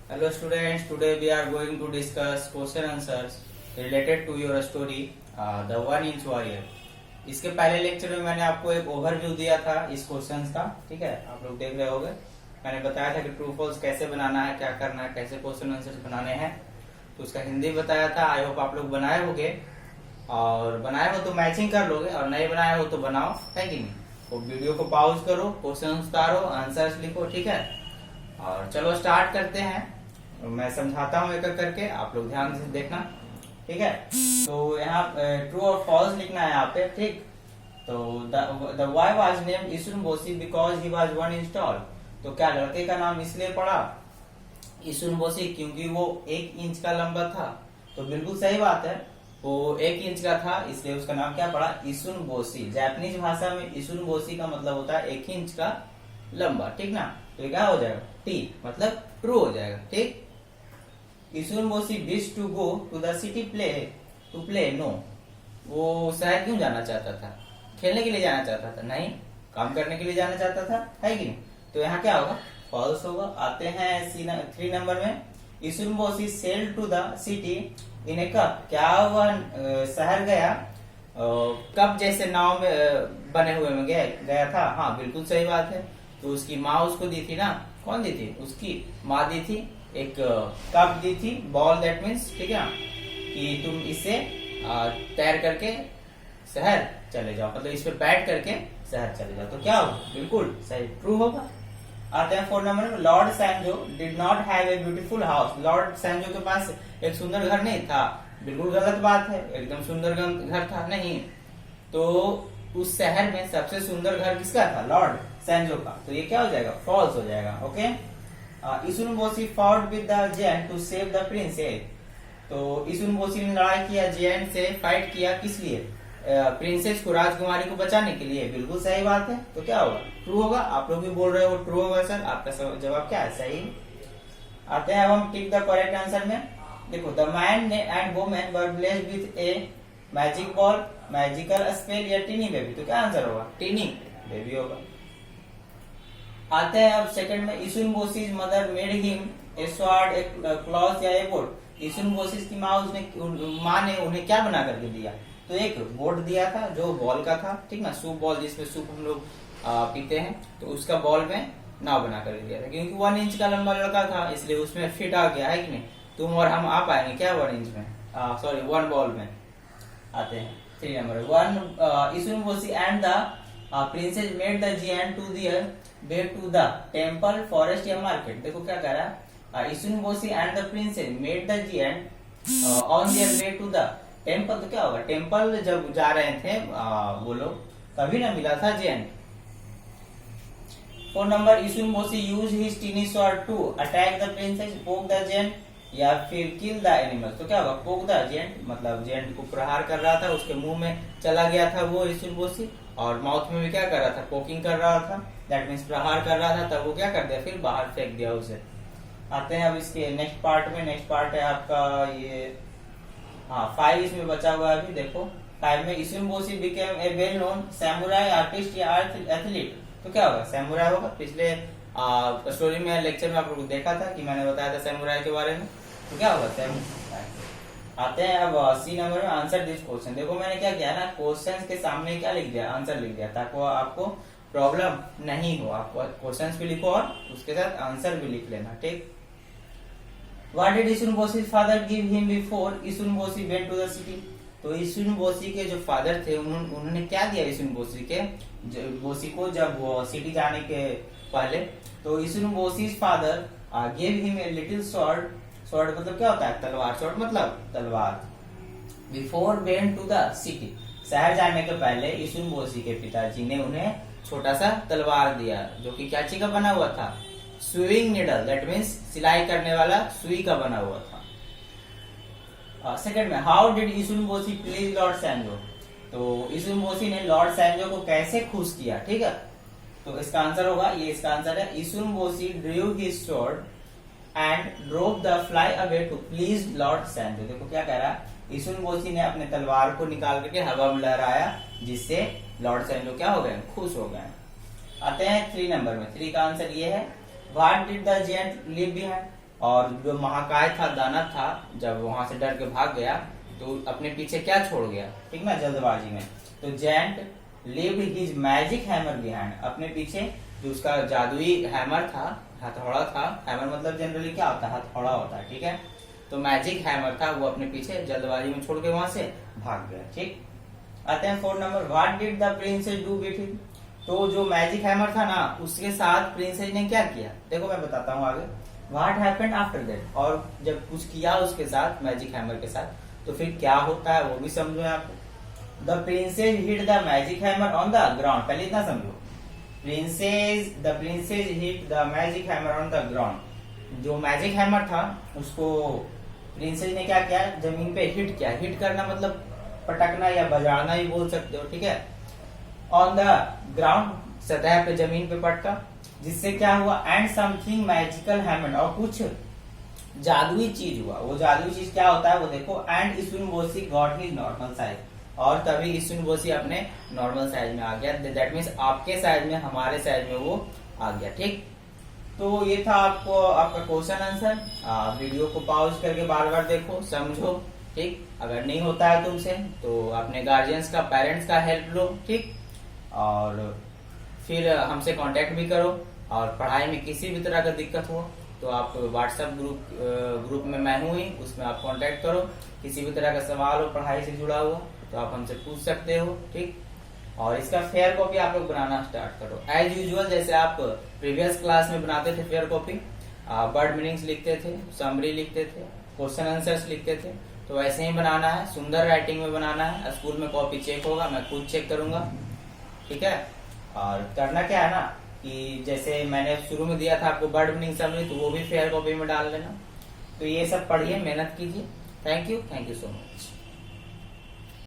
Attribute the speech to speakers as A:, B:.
A: Hello students, today we are going to discuss question answers related to your story The One Inch Warrior। इसके पहले lecture में मैंने आपको एक overview दिया था इस क्वेश्चंस का, ठीक है, आप लोग देख रहे होंगे। मैंने बताया था कि ट्रू फॉल्स कैसे बनाना है, क्या करना है, कैसे क्वेश्चन आंसर्स बनाने हैं, तो उसका हिंदी बताया था। आई होप आप लोग बनाए होंगे, और बनाए हो तो मैचिंग कर लोगे, और नहीं बनाए हो तो बनाओ, है कि नहीं। तो वीडियो को पॉज करो, क्वेश्चन उतारो, आंसर्स लिखो, ठीक है। और चलो स्टार्ट करते हैं। मैं समझाता हूँ एक एक करके, आप लोग ध्यान से देखना, ठीक है। तो यहाँ ट्रू और फॉल्स लिखना है यहाँ पे, ठीक। तो the boy was named Issun Boshi because he was 1 inch tall. तो क्या लड़के का नाम इसलिए पड़ा इसुन बोसी क्योंकि वो 1 इंच का लंबा था। तो बिल्कुल सही बात है, वो 1 इंच का था, इसलिए उसका नाम क्या पड़ा, इसुन बोसी। जापानीज भाषा में इसुन बोसी का मतलब होता है 1 इंच का लंबा, ठीक ना। तो ये क्या हो जाएगा, टी मतलब ट्रू हो जाएगा, ठीक। Issun Boshi wish to go to the city to play no. वो शहर क्यों जाना चाहता था, खेलने के लिए जाना चाहता था, नहीं, काम करने के लिए जाना चाहता था, है कि नहीं। तो यहाँ क्या होगा, फॉल्स होगा। आते हैं 3 नंबर में। Issun Boshi sail to the city in a cup. क्या वह शहर गया कप जैसे नाव में बने हुए में गया था। हाँ बिल्कुल सही बात है। तो उसकी माँ उसको दी थी ना, कौन दी थी, उसकी माँ दी थी, एक कप दी थी, बॉल, दैट मीन्स, ठीक है, कि तुम इससे तैर करके शहर चले जाओ, मतलब इस पे बैठ करके शहर चले जाओ। तो क्या होगा, बिल्कुल सही, ट्रू होगा। आते हैं 4 नंबर में। Lord Sanjo did not have a beautiful house. Lord Sanjo के पास एक सुंदर घर नहीं था। बिल्कुल गलत बात है, एकदम सुंदर घर था नहीं। तो उस शहर में सबसे सुंदर घर किसका था, लॉर्ड सैंजो का। तो ये क्या हो जाएगा, फॉल्स हो जाएगा, okay. Issun Boshi fought with the giant to save the princess. तो इसुन बोसी ने लड़ाई किया जेंट से, फाइट किया, किस लिए, प्रिंसेस को, राजकुमारी को बचाने के लिए। बिल्कुल सही बात है। तो क्या होगा, ट्रू होगा। आप लोग भी बोल रहे हो ट्रू होगा सर, आपका जवाब क्या है, सही। आते हैं अब हम टिक द करेक्ट आंसर में। देखो, the man and women were blessed with a magic ball, magical spell या टीनी बेबी। तो क्या आंसर होगा, टीनी बेबी होगा। आते हैं अब सेकंड में। Issun Boshi's mother made him a sword, a cloth या ए बोर्ड। इसुन बोसीज की माँ ने उन्हें क्या बना करके दिया। तो एक बोर्ड दिया था जो बॉल का था, ठीक ना, सूप बॉल, जिसमें सूप हम लोग पीते हैं, तो उसका बॉल में नाव बना कर दिया था। क्योंकि 1 इंच का लंबा लड़का था, इसलिए उसमें फिट आ गया, है कि नहीं। तुम और हम आ पाएंगे क्या 1 इंच में, सॉरी 1 बॉल में। आते हैं 3 नंबर 1। Issun Boshi and the princess made the giant to their way to the temple, forest या मार्केट। देखो क्या कह रहा है, Issun Boshi and the princess made the giant on their way to the temple. तो क्या होगा, टेम्पल जब जा रहे थे वो लोग, तभी ना मिला था जेंट। 4 नंबर। Issun Boshi use his tiny sword to attack the princess, poke the giant या फिर किल द एनिमल। तो क्या होगा, पोक द जेंट, मतलब जेंट को प्रहार कर रहा था, उसके मुंह में चला गया था वो इसुन बोसी, और माउथ में भी क्या कर रहा था, पोकिंग कर रहा था, दैट मीन्स प्रहार कर रहा था। तब वो क्या कर दिया, फिर बाहर फेंक दिया उसे। आते हैं अब इसके नेक्स्ट पार्ट में। नेक्स्ट पार्ट है आपका ये, हाँ 5 इसमें बचा हुआ है अभी। देखो 5 में। Issun Boshi became a well known samurai artist या एथलीट। तो क्या होगा, सैमुराई होगा। पिछले स्टोरी में, लेक्चर में आप लोग देखा था कि मैंने बताया था सैमुराई के बारे में। तो क्या होगा, सैमुराई। आते हैं अब सी नंबर में। Answer this question. देखो मैंने क्या किया ना, क्वेश्चन के सामने क्या लिख दिया, आंसर लिख दिया, ताकि आपको प्रॉब्लम नहीं हो। आप क्वेश्चन भी लिखो और उसके साथ आंसर भी लिख लेना, ठीक। What did इसुन Boshi's father give him before इसुन बोसी went to the city? तो इसुन बोसी के जो फादर थे, उन्होंने क्या दिया इसुन बोसी को जब वो सिटी जाने के पहले। तो Issun Boshi's father gave him a little sword. Sword मतलब क्या होता है, तलवार। स्वॉर्ड मतलब तलवार। Before went to the city, शहर जाने के पहले इसुन बोसी के पिताजी ने उन्हें छोटा सा तलवार दिया, जो कि क्या चीज का बना हुआ था, स्विंग निडल, दैट मीन्स सिलाई करने वाला सुई का बना हुआ था। सेकंड में। How did Issun Boshi please Lord Sanjo. तो इसुन बोसी ने लॉर्ड सैंजो को कैसे खुश किया, ठीक है। तो इसका आंसर होगा, ये इसका आंसर है, Issun Boshi drew his sword and drove the fly away to please Lord Sanjo. देखो क्या कह रहा है, इसुन बोसी ने अपने तलवार को निकाल करके हवा में लहराया, जिससे लॉर्ड सैंजो क्या हो गए, खुश हो गए। आते हैं 3 नंबर में। 3 का आंसर ये है, what did the giant leave behind. और जो महाकाय था, दानव था, जब वहां से डर के भाग गया तो अपने पीछे क्या छोड़ गया, ठीक ना, जल्दबाजी में। तो giant lived his magic hammer behind, अपने पीछे जो उसका जादुई हैमर था, हथौड़ा था, हैमर मतलब जनरली क्या होता है, हथौड़ा होता है, ठीक है। तो मैजिक हैमर था, वो अपने पीछे जल्दबाजी में छोड़ के वहां से भाग गया, ठीक। आते हैं 4 number, what did the princess do with him. तो जो मैजिक हैमर था ना, उसके साथ प्रिंसेस ने क्या किया, देखो मैं बताता हूँ आगे। व्हाट हैपेंड आफ्टर दैट, और जब कुछ किया उसके साथ, मैजिक हैमर के साथ, तो फिर क्या होता है वो भी समझो आपको। The princess hit the magic hammer on the ground, पहले इतना समझो। The princess hit the magic hammer on the ground, जो मैजिक हैमर था उसको प्रिंसेस ने क्या किया, जमीन पे हिट किया। हिट करना मतलब पटकना या बजाना ही बोल सकते हो, ठीक है। ऑन द ग्राउंड, सतह पे, जमीन पे पटका, जिससे क्या हुआ, एंड समथिंग मैजिकल हैपेंड, और कुछ जादुई चीज हुआ। वो जादुई चीज क्या होता है वो देखो। And Issun Boshi got his normal size, और तभी इशुनबोसी अपने नॉर्मल साइज में आ गया। दैट मीन्स आपके साइज में, हमारे साइज में वो आ गया, ठीक। तो ये था आपको आपका क्वेश्चन आंसर। वीडियो को पॉज करके बार बार देखो, समझो, ठीक। अगर नहीं होता है तुमसे तो अपने गार्जियंस का, पेरेंट्स का हेल्प लो, ठीक। और फिर हमसे कांटेक्ट भी करो, और पढ़ाई में किसी भी तरह का दिक्कत हो तो आप व्हाट्सएप ग्रुप में मैं हूँ ही, उसमें आप कांटेक्ट करो। किसी भी तरह का सवाल हो पढ़ाई से जुड़ा हुआ तो आप हमसे पूछ सकते हो, ठीक। और इसका फेयर कॉपी आप लोग बनाना स्टार्ट करो एज यूजुअल, जैसे आप प्रीवियस क्लास में बनाते थे फेयर कॉपी। वर्ड मीनिंग्स लिखते थे, समरी लिखते थे, क्वेश्चन आंसर्स लिखते थे, तो वैसे ही बनाना है, सुंदर राइटिंग में बनाना है। स्कूल में कॉपी चेक होगा, मैं खुद चेक करूंगा, ठीक है। और करना क्या है ना, कि जैसे मैंने शुरू में दिया था आपको वर्ड मीनिंग समरी, तो वो भी फेयर कॉपी में डाल लेना। तो ये सब पढ़िए, मेहनत कीजिए। Thank you so much.